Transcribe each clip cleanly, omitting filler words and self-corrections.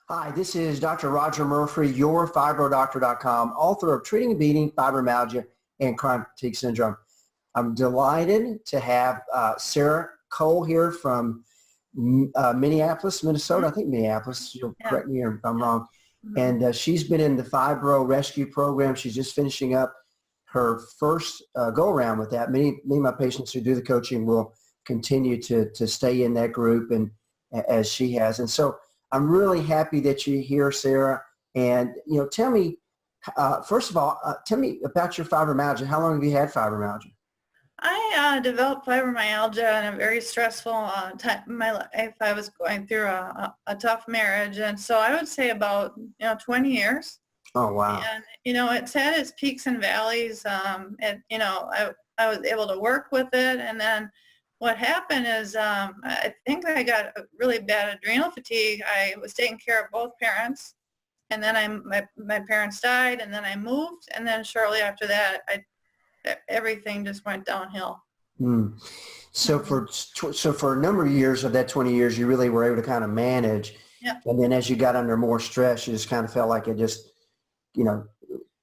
Hi, this is Dr. Rodger Murphree, your FibroDoctor.com, author of Treating and Beating Fibromyalgia and Chronic Fatigue Syndrome. I'm delighted to have Sarah Cole here from Minneapolis, Minnesota. I think Minneapolis. You'll correct me if I'm wrong. And she's been in the Fibro Rescue Program. She's just finishing up her first go-around with that. Me and my patients who do the coaching will continue to stay in that group and as she has. And so I'm really happy that you're here, Sarah. And, tell me, first of all, tell me about your fibromyalgia. How long have you had fibromyalgia? I developed fibromyalgia in a very stressful time in my life. I was going through a tough marriage. And so I would say about, 20 years. Oh, wow. And, it's had its peaks and valleys. I was able to work with it. And then what happened is I think I got a really bad adrenal fatigue. I was taking care of both parents, and then my parents died, and then I moved, and then shortly after that, everything just went downhill. So for a number of years of that 20 years, you really were able to kind of manage. Yeah. And then as you got under more stress, you just kind of felt like it just,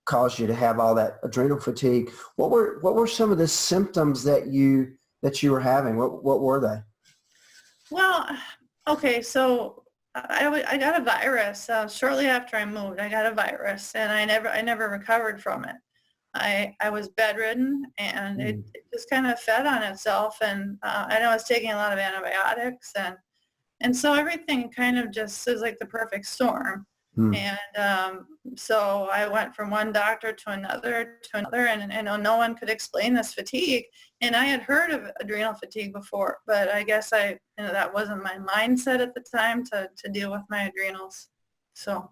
caused you to have all that adrenal fatigue. What were some of the symptoms that you were having? What were they? Well, okay, so I got a virus shortly after I moved. I got a virus, and I never recovered from it. I was bedridden, and it just kind of fed on itself, and I know I was taking a lot of antibiotics, and so everything kind of just is like the perfect storm. And so I went from one doctor to another, and no one could explain this fatigue. And I had heard of adrenal fatigue before, but I guess that wasn't my mindset at the time to deal with my adrenals. So.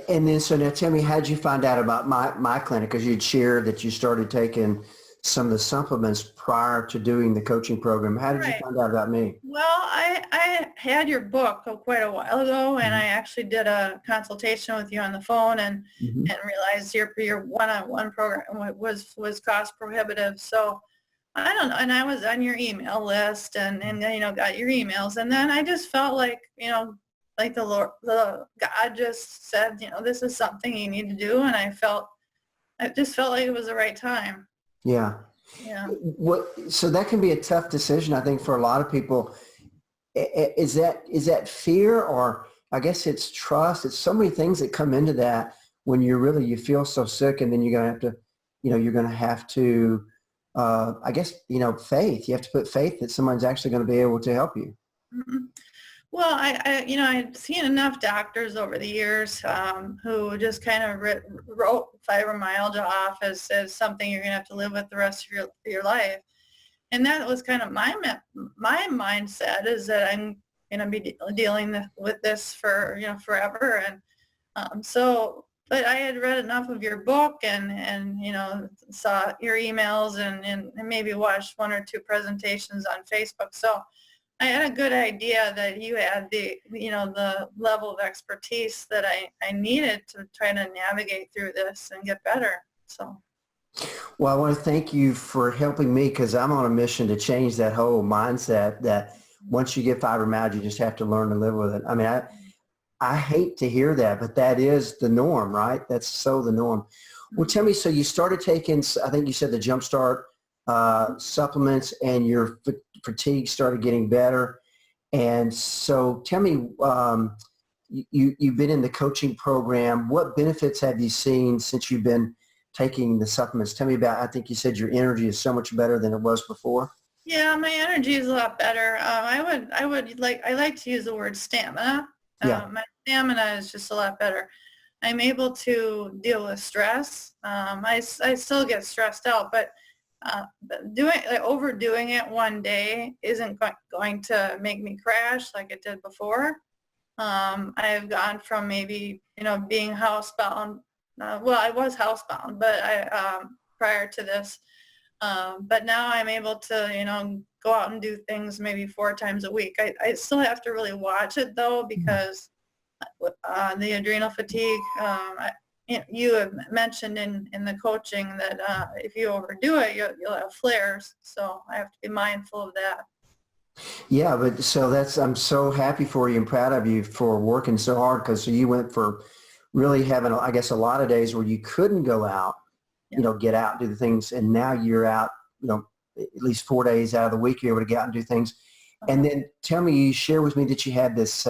And then, so now tell me, how did you find out about my clinic? Because you'd shared that you started taking some of the supplements prior to doing the coaching program. How did you find out about me? Well, I had your book quite a while ago, and I actually did a consultation with you on the phone and realized your one-on-one program was cost prohibitive. So I don't know, and I was on your email list and got your emails, and then I just felt like like the God just said, this is something you need to do, and I just felt like it was the right time. Yeah. Yeah. So that can be a tough decision, I think, for a lot of people. Is that fear, or I guess it's trust? It's so many things that come into that when you feel so sick, and then you're going to have to, I guess, faith. You have to put faith that someone's actually going to be able to help you. Mm-hmm. Well, I've seen enough doctors over the years who just kind of wrote fibromyalgia off as something you're going to have to live with the rest of your life. And that was kind of my mindset, is that I'm going to be dealing with this for, forever. And but I had read enough of your book and saw your emails and maybe watched one or two presentations on Facebook. So I had a good idea that you had the level of expertise that I needed to try to navigate through this and get better. So. Well, I want to thank you for helping me, because I'm on a mission to change that whole mindset that once you get fibromyalgia, you just have to learn to live with it. I mean, I hate to hear that, but that is the norm, right? That's so the norm. Well, tell me, so you started taking, I think you said the Jumpstart supplements, and your fatigue started getting better. And so tell me, you've been in the coaching program. What benefits have you seen since you've been taking the supplements? Tell me about, I think you said your energy is so much better than it was before. Yeah, my energy is a lot better. I like to use the word stamina. My stamina is just a lot better. I'm able to deal with stress. I still get stressed out, but overdoing it one day isn't going to make me crash like it did before. I've gone from maybe being housebound. I was housebound, but prior to this, but now I'm able to go out and do things maybe 4 times a week. I still have to really watch it though, because the adrenal fatigue. You have mentioned in the coaching that if you overdo it, you'll have flares. So I have to be mindful of that. Yeah, but so I'm so happy for you and proud of you for working so hard, because you went for really having, I guess, a lot of days where you couldn't go out, Yeah. get out and do the things. And now you're out, at least 4 days out of the week, you're able to get out and do things. And then tell me, you share with me that you had this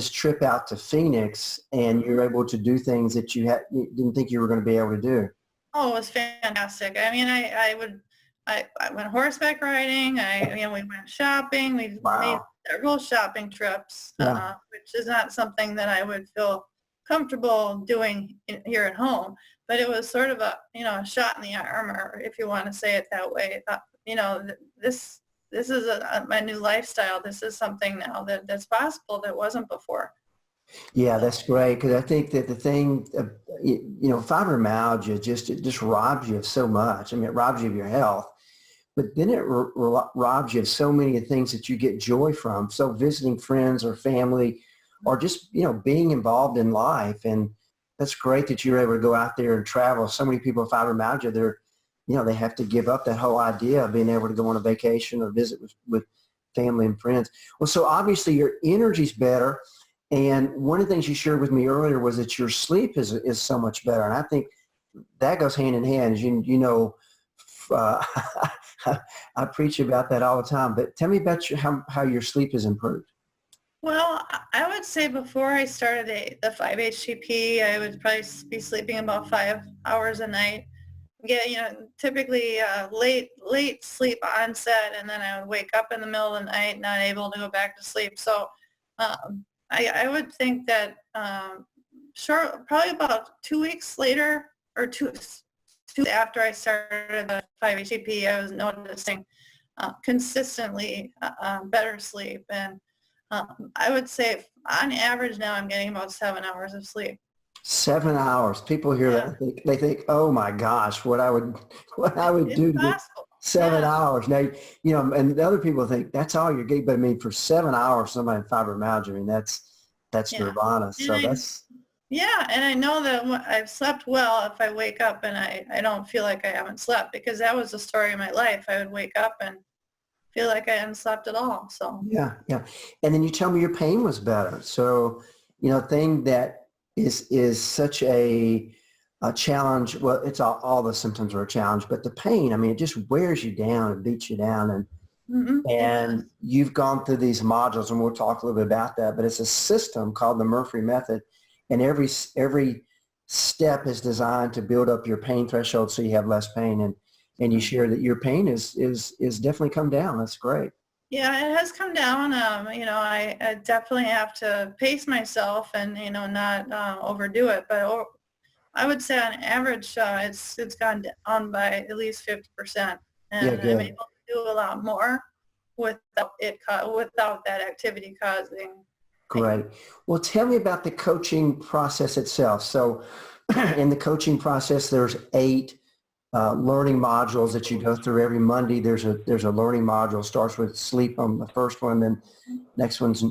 trip out to Phoenix, and you're able to do things that you didn't think you were going to be able to do. Oh, it was fantastic. I mean, I went horseback riding. We went shopping. We made Wow. several shopping trips, Yeah. which is not something that I would feel comfortable doing here at home. But it was sort of a shot in the arm, or if you want to say it that way. This is my new lifestyle. This is something now that's possible that wasn't before. Yeah, that's great, because I think that the thing, fibromyalgia it just robs you of so much. I mean, it robs you of your health, but then it robs you of so many things that you get joy from. So visiting friends or family, or just, being involved in life. And that's great that you're able to go out there and travel. So many people with fibromyalgia, they have to give up that whole idea of being able to go on a vacation or visit with family and friends. Well, so obviously your energy's better. And one of the things you shared with me earlier was that your sleep is so much better. And I think that goes hand in hand. As I preach about that all the time. But tell me about how your sleep has improved. Well, I would say before I started the 5-HTP, I would probably be sleeping about 5 hours a night. Typically late sleep onset, and then I would wake up in the middle of the night, not able to go back to sleep. So I would think that probably about 2 weeks later, or two after I started the 5-HTP, I was noticing consistently better sleep. And I would say on average now I'm getting about 7 hours of sleep. 7 hours. People hear Yeah. that and they think, oh my gosh, what I would It's do to get possible. 7 hours. Now, and the other people think that's all you're getting. But I mean, for 7 hours, somebody with fibromyalgia, I mean, that's Yeah. nirvana. So And I know that I've slept well if I wake up and I don't feel like I haven't slept, because that was the story of my life. I would wake up and feel like I hadn't slept at all. So yeah, yeah. And then you tell me your pain was better. So, thing that is such a challenge. Well, it's all the symptoms are a challenge, but the pain, I mean, it just wears you down and beats you down. it does. And you've gone through these modules, and we'll talk a little bit about that, but it's a system called the Murphree method. And every step is designed to build up your pain threshold so you have less pain. And you share that your pain is definitely come down. That's great. Yeah, it has come down. I definitely have to pace myself and, not overdo it. But I would say on average, it's gone down by at least 50%. And Yeah, I'm good. able to do a lot more without that activity causing pain. Great. Well, tell me about the coaching process itself. So in the coaching process, there's 8 learning modules that you go through every Monday. There's a learning module. Starts with sleep on the first one, then next one's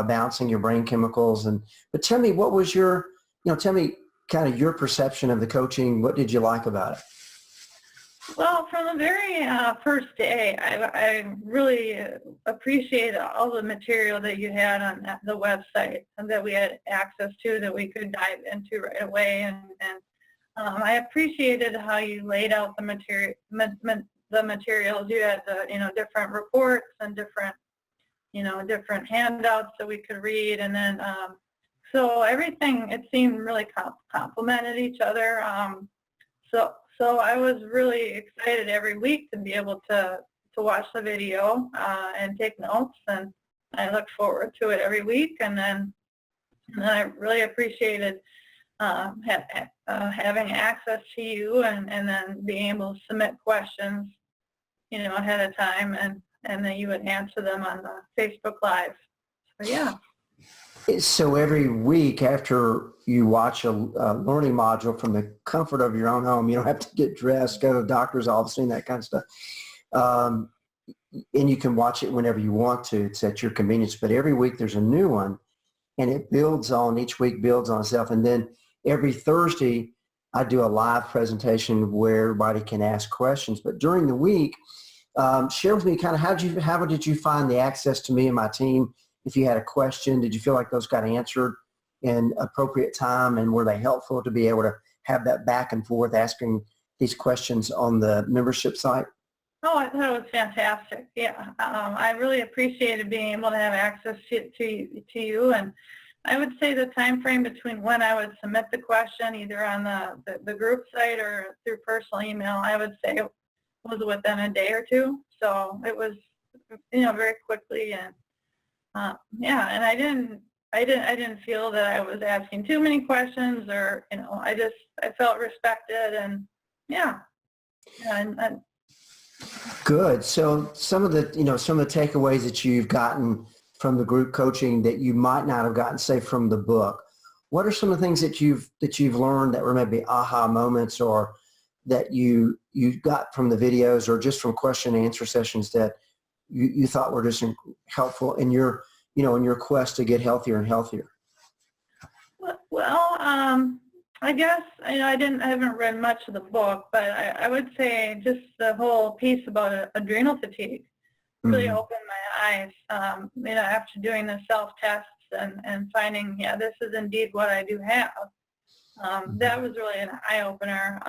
balancing your brain chemicals. But tell me, what was tell me kind of your perception of the coaching. What did you like about it? Well, from the very first day, I really appreciated all the material that you had on the website and that we had access to, that we could dive into right away. And I appreciated how you laid out the materials. You had the different reports and different handouts that we could read, and then so everything, it seemed, really complemented each other. So I was really excited every week to be able to watch the video and take notes, and I look forward to it every week. And then I really appreciated having access to you, and then being able to submit questions, ahead of time, and then you would answer them on the Facebook Live. So yeah. So every week after you watch a learning module from the comfort of your own home, you don't have to get dressed, go to the doctor's office, and that kind of stuff. And you can watch it whenever you want to. It's at your convenience. But every week there's a new one, and each week builds on itself. And then every Thursday I do a live presentation where everybody can ask questions. But during the week, Share with me kind of how did you find the access to me and my team? If you had a question, did you feel like those got answered in appropriate time, and were they helpful to be able to have that back and forth asking these questions on the membership site? Oh, I thought it was fantastic. Yeah, I really appreciated being able to have access to you. And I would say the time frame between when I would submit the question, either on the group site or through personal email, I would say was within a day or two. So it was, very quickly. And yeah, and I didn't feel that I was asking too many questions, or I felt respected, and yeah, and Good. So some of the takeaways that you've gotten from the group coaching that you might not have gotten, say, from the book, what are some of the things that you've learned that were maybe aha moments, or that you got from the videos, or just from question and answer sessions that you thought were just helpful in your quest to get healthier and healthier? Well, I guess I haven't read much of the book, but I would say just the whole piece about adrenal fatigue really opened my eyes. After doing the self-tests and finding, this is indeed what I do have. That was really an eye-opener.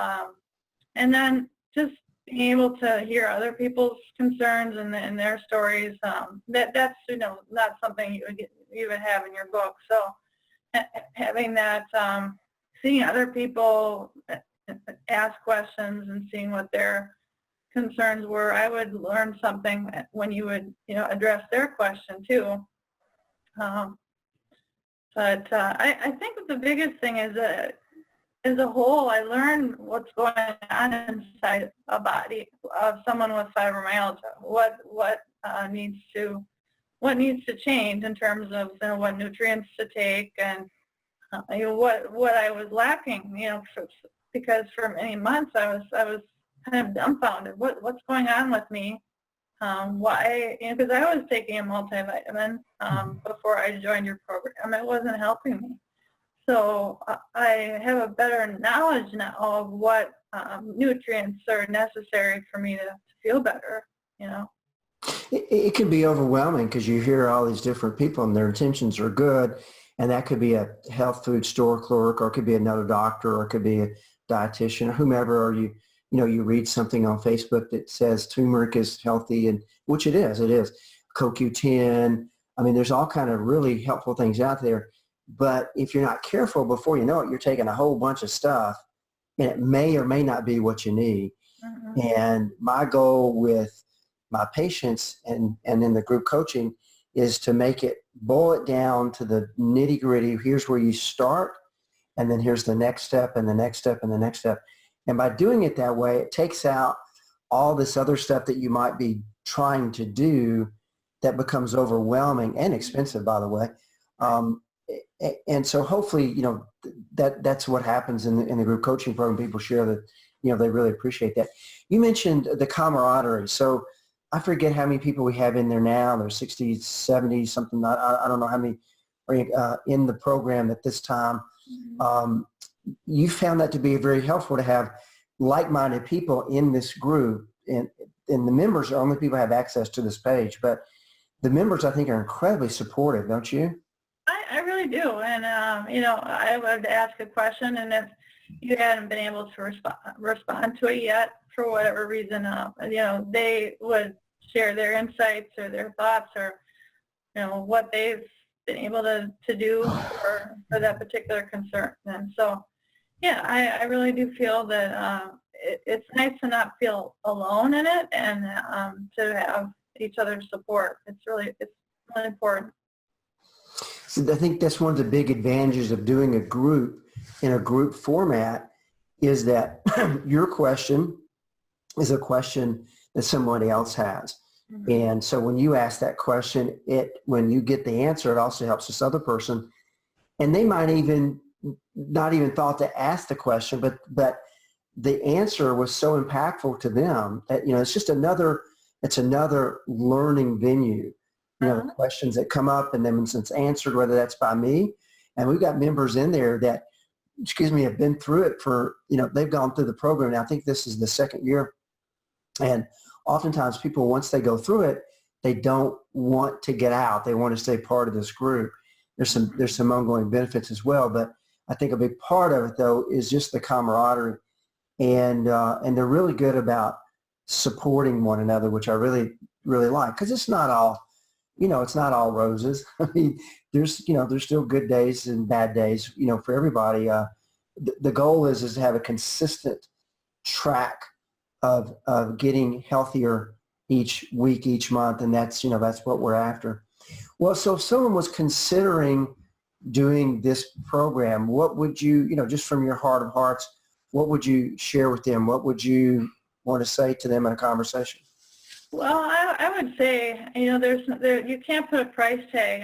And then just being able to hear other people's concerns and their stories, that's not something you would have in your book. So having that, seeing other people ask questions and seeing what their concerns were, I would learn something when you would address their question too. But I think the biggest thing is that as a whole, I learned what's going on inside a body of someone with fibromyalgia. What needs to change in terms of what nutrients to take, and what I was lacking. Because for many months I was kind of dumbfounded. What's going on with me? Why? Because I was taking a multivitamin before I joined your program. It wasn't helping me. So I have a better knowledge now of what nutrients are necessary for me to feel better, It can be overwhelming because you hear all these different people and their intentions are good, and that could be a health food store clerk, or it could be another doctor, or it could be a dietitian, or whomever, or you read something on Facebook that says turmeric is healthy, and which it is. CoQ10. I mean, there's all kind of really helpful things out there. But if you're not careful, before you know it, you're taking a whole bunch of stuff, and it may or may not be what you need. And my goal with my patients and in the group coaching is to boil it down to the nitty gritty. Here's where you start, and then here's the next step, and the next step, and the next step. And by doing it that way, it takes out all this other stuff that you might be trying to do that becomes overwhelming and expensive, by the way. And so hopefully, that's what happens in the group coaching program. People share that, they really appreciate that. You mentioned the camaraderie. So I forget how many people we have in there now. There's 60, 70, something. I don't know how many are in the program at this time. You found that to be very helpful to have like-minded people in this group. And the members are only people who have access to this page. But the members, I think, are incredibly supportive, don't you? I really do. And, I would ask a question, and if you hadn't been able to respond to it yet for whatever reason, they would share their insights or their thoughts, or, what they've been able to do for that particular concern. And so, I really do feel that it's nice to not feel alone in it, and to have each other's support. It's really important. So I think that's one of the big advantages of doing a group in a group format, is that your question is a question that somebody else has. And so when you ask that question, when you get the answer, it also helps this other person. And they might not even thought to ask the question, but the answer was so impactful to them that, it's another learning venue. Questions that come up, and then since answered, whether that's by me, and we've got members in there that, have been through it for, they've gone through the program. Now, I think this is the second year, and oftentimes people, once they go through it, they don't want to get out. They want to stay part of this group. There's some ongoing benefits as well, but I think a big part of it though is just the camaraderie, and they're really good about supporting one another, which I really like, because it's not all, it's not all roses. I mean, there's still good days and bad days, for everybody. The goal is to have a consistent track of getting healthier each week, each month, and that's what we're after. Well, so if someone was considering doing this program, what would you, just from your heart of hearts, what would you share with them? What would you want to say to them in a conversation? Well, I would say, you can't put a price tag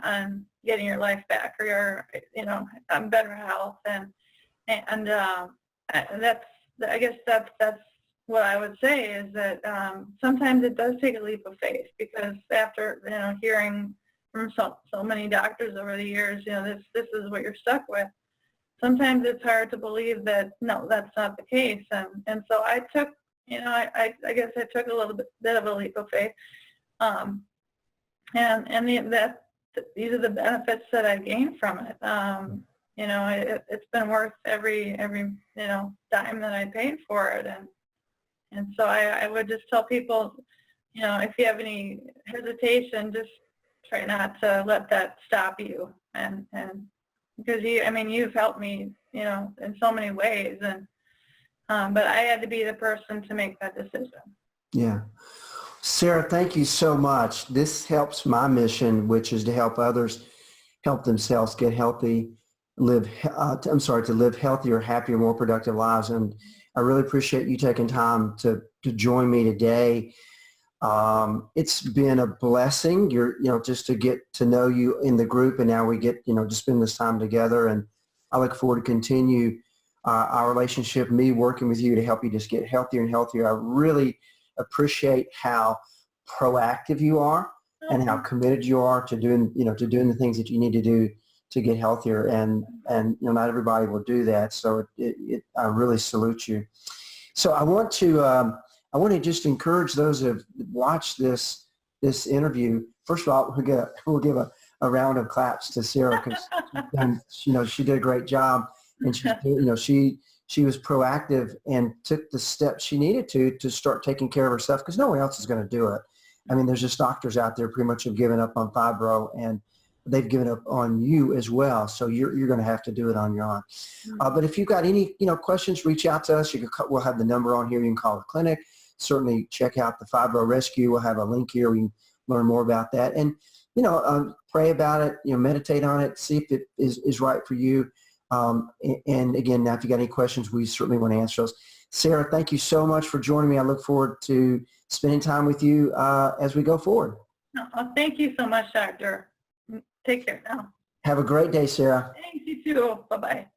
on getting your life back or on better health, and that's, I guess that's what I would say is that sometimes it does take a leap of faith, because after hearing from so many doctors over the years, this is what you're stuck with. Sometimes it's hard to believe that no, that's not the case, and so I took, I guess I took a little bit of a leap of faith, and these are the benefits that I gained from it. It's been worth every dime that I paid for it, and so I would just tell people, if you have any hesitation, just try not to let that stop you, and because you've helped me, in so many ways, and but I had to be the person to make that decision. Yeah. Sarah, thank you so much. This helps my mission, which is to help others help themselves get healthy, to live healthier, happier, more productive lives. And I really appreciate you taking time to join me today. It's been a blessing, just to get to know you in the group, and now we get, to spend this time together. And I look forward to continue our relationship, me working with you to help you just get healthier and healthier. I really appreciate how proactive you are and how committed you are to doing the things that you need to do to get healthier. And not everybody will do that. So I really salute you. So I want to just encourage those who have watched this interview. First of all, we'll give a round of claps to Sarah, because she did a great job, and she was proactive and took the steps she needed to start taking care of herself, because no one else is going to do it. I mean, there's just doctors out there pretty much have given up on fibro, and they've given up on you as well. So you're going to have to do it on your own. But if you've got any questions, reach out to us. We'll have the number on here. You can call the clinic. Certainly check out the Fibro Rescue. We'll have a link here. We can learn more about that, and pray about it. Meditate on it. See if it is right for you. And again, now if you got any questions, we certainly want to answer those. Sarah, thank you so much for joining me. I look forward to spending time with you as we go forward. Oh, thank you so much, Doctor. Take care now. Have a great day, Sarah. Thanks, you too. Bye-bye.